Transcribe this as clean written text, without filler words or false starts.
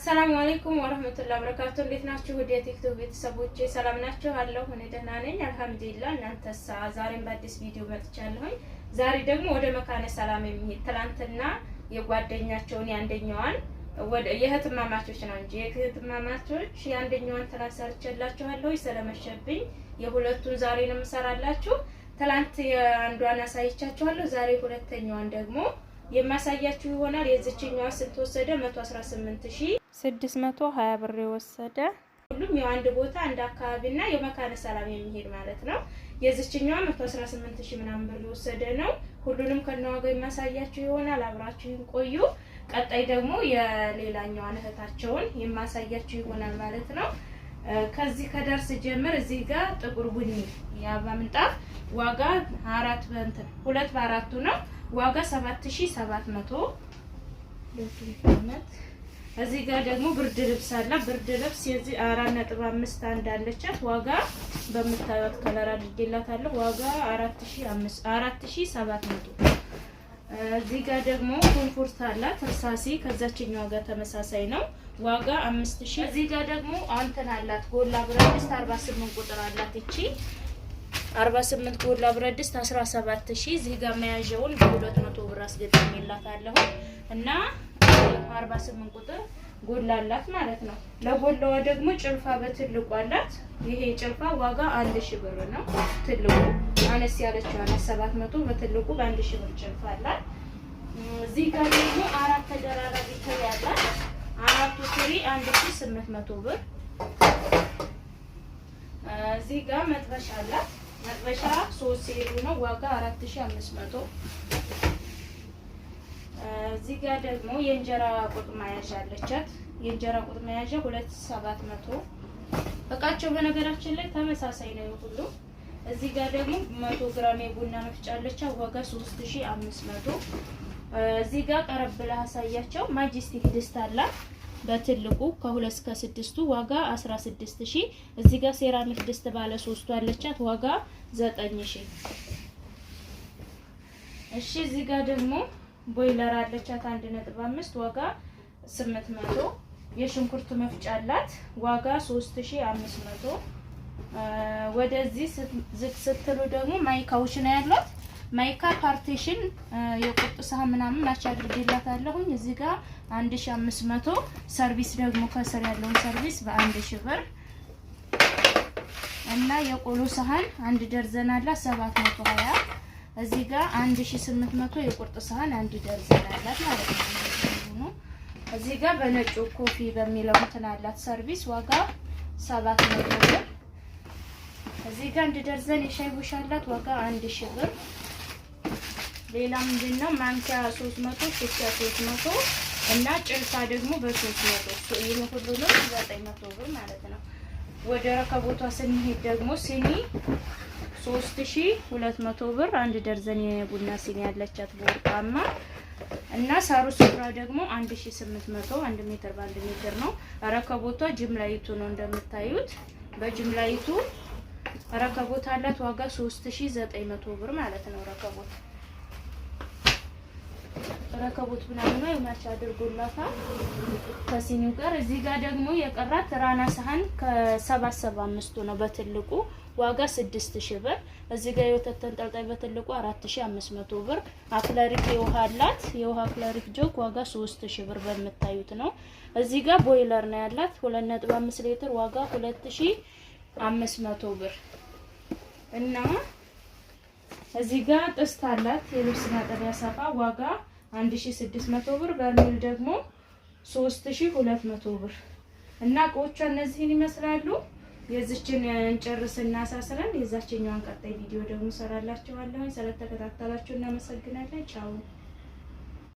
አሰላሙ አለይኩም ወራህመቱላሂ ወበረካቱሁ። እንዴት ናችሁ? ወደ ቲክቶክ ቤተሰቦቼ ሰላም ናችሁ? አለሁ እኔ ደህና ነኝ አልሐምዱሊላህ። እናንተስ? ዛሬም በአዲስ ቪዲዮ መጥቻለሁኝ። ዛሬ ደግሞ ወደ መካነ ሰላም የሚሄድ ትላንትና የጓደኛቸውን የአንደኛዋን ወደ የህትማማቾች ነው እንጂ የህትማማቾች የአንደኛዋን ትላንት ሰርቼላችኋለሁ። ስለመሸብኝ የሁለቱን ዛሬ ነው የምሰራላችሁ። ትላንት የአንዷን አሳይቻችኋለሁ። ዛሬ ሁለተኛዋን ደግሞ የማሳያችሁ ይሆናል። የዚችኛዋ ስንት ወሰደ? 118620 ብር የወሰደ ሁሉም የአንድ ቦታ አንድ አካባቢና የመካነ ሰላም የሚሄድ ማለት ነው። የዚችኛዋ 118000 ምናምን ብር የወሰደ ነው። ሁሉንም ከነዋጋው የማሳያችሁ ይሆናል። አብራችሁን ቆዩ። ቀጣይ ደግሞ የሌላኛዋን እህታቸውን የማሳያችሁ ይሆናል ማለት ነው። ከዚህ ከደርስ ጀምር እዚህ ጋር ጥቁር ቡኒ የአበባ ምንጣፍ ዋጋ 2 በ4 ነው። ዋጋ 7700 እዚህ ጋር ደግሞ ብርድ ልብስ አለ። ብርድ ልብስ የዚህ 4.5 አለቻት። ዋጋ በምታዩት ከለር አድርጌላታለሁ። ዋጋ 4700 እዚህ ጋር ደግሞ ኮምፎርት አላት እርሳሲ ከዛችኛው ጋር ተመሳሳይ ነው። ዋጋ 5000 እዚህ ጋር ደግሞ አንተን አላት ጎላ ብረት ድስት 48 ቁጥር አላት። እቺ 48 ጎላ ብረት ድስት 17000 እዚህ ጋር መያዣውን በ200 ብር አስገጥሜላታለሁ እና 48 ቁጥር ጎላ አላት ማለት ነው። ለጎላዋ ደግሞ ጭልፋ በትልቁ አላት። ይሄ ጭልፋ ዋጋ 1000 ብር ነው። ትልቁ አነስ ያለችው 700 በትልቁ በ1000 ብር ጭልፋ አላት። እዚህ ጋር ደግሞ አራት ተደራራቢ ትሪ አላት። አራቱ ትሪ 1800 ብር። እዚህ ጋር መጥበሻ አላት። መጥበሻ 3 ሴሩ ነው። ዋጋ 4500። እዚህ ጋር ደግሞ የእንጀራ ቁጥ መያዣ አለቻት። የእንጀራ ቁጥ መያዣ 2700። እቃቸው በነገራችን ላይ ተመሳሳይ ነው ሁሉ። እዚህ ጋር ደግሞ 100 ግራም የቡና መፍጫ አለቻት። ዋጋ 3500። እዚህ ጋር ቀረብ ብላ አሳያቸው። ማጂስቲክ ድስት አላት በትልቁ ከ2 እስከ 6 ዋጋ 16000። እዚህ ጋር ሴራሚክ ድስት ባለ 3 አለቻት። ዋጋ 9000። እሺ እዚህ ጋር ደግሞ ቦይለር አለቻት 1.5 ዋጋ 800። የሽንኩርት መፍጫ አላት ዋጋ 3500። ወደዚህ ዝቅ ስትሉ ደግሞ ማይካዎች ነው ያሏት። ማይካ ፓርቲሽን የቁጥ ሳህን ምናምን ማች አድርጌላታለሁኝ። እዚህ ጋር 1500። ሰርቪስ ደግሞ ከስር ያለውን ሰርቪስ በ1000 ብር እና የቆሎ ሳህን 1 ደርዘን አላት 720። እዚህ ጋር 1800 የቁርጥ ሳህን 1 ደርዘን አላት ማለት ነው። እዚህ ጋር በነጩ ኮፊ በሚለው እንትን አላት ሰርቪስ ዋጋ 700 ብር። እዚህ ጋር 1 ደርዘን የሻይ ቡሽ አላት ዋጋ 1000 ብር። ሌላ ምንድነው ማንኪያ 300 ሽክያ 300 እና ጭልፋ ደግሞ በ300 ይሄ ሁሉ ነው 900 ብር ማለት ነው። ወደ ረከቦቷ ስንሄድ ደግሞ ሲኒ 3200 ብር 1 ደርዘን የቡና ሲኒ ያለቻት በወርቃማ እና ሳሩ ሱፍራ ደግሞ 1800 1 ሜትር በ1 ሜትር ነው። ረከቦቷ ጅምላይቱ ነው እንደምታዩት። በጅምላይቱ ረከቦት አላት ዋጋ 3900 ብር ማለት ነው። ረከቦት ምናምን ነው ማች አድርጎላታል ከሲኒው ጋር። እዚህ ጋር ደግሞ የቀራት ራና ሳህን ከ775 ነው በትልቁ ዋጋ 6000 ብር። እዚህ ጋር የወተት ተንጠልጣይ በትልቁ 4500 ብር። አክለሪክ የውሃ አላት። የውሃ አክለሪክ ጆክ ዋጋ 3000 ብር በመታዩት ነው። እዚህ ጋር ቦይለር ነው ያላት 2.5 ሊትር ዋጋ 2500 ብር እና እዚህ ጋር ጥስት አላት የልብስ ማጠቢያ ሳፋ ዋጋ 1600 ብር። በርሜል ደግሞ 3200 ብር እና እቃዎቿ እነዚህን ይመስላሉ። የዚችን እንጨርስና አሳስረን የዛችኛዋን ቀጣይ ቪዲዮ ደግሞ ሰራላችኋለሁ። ስለተከታተላችሁ እናመሰግናለን። ቻው።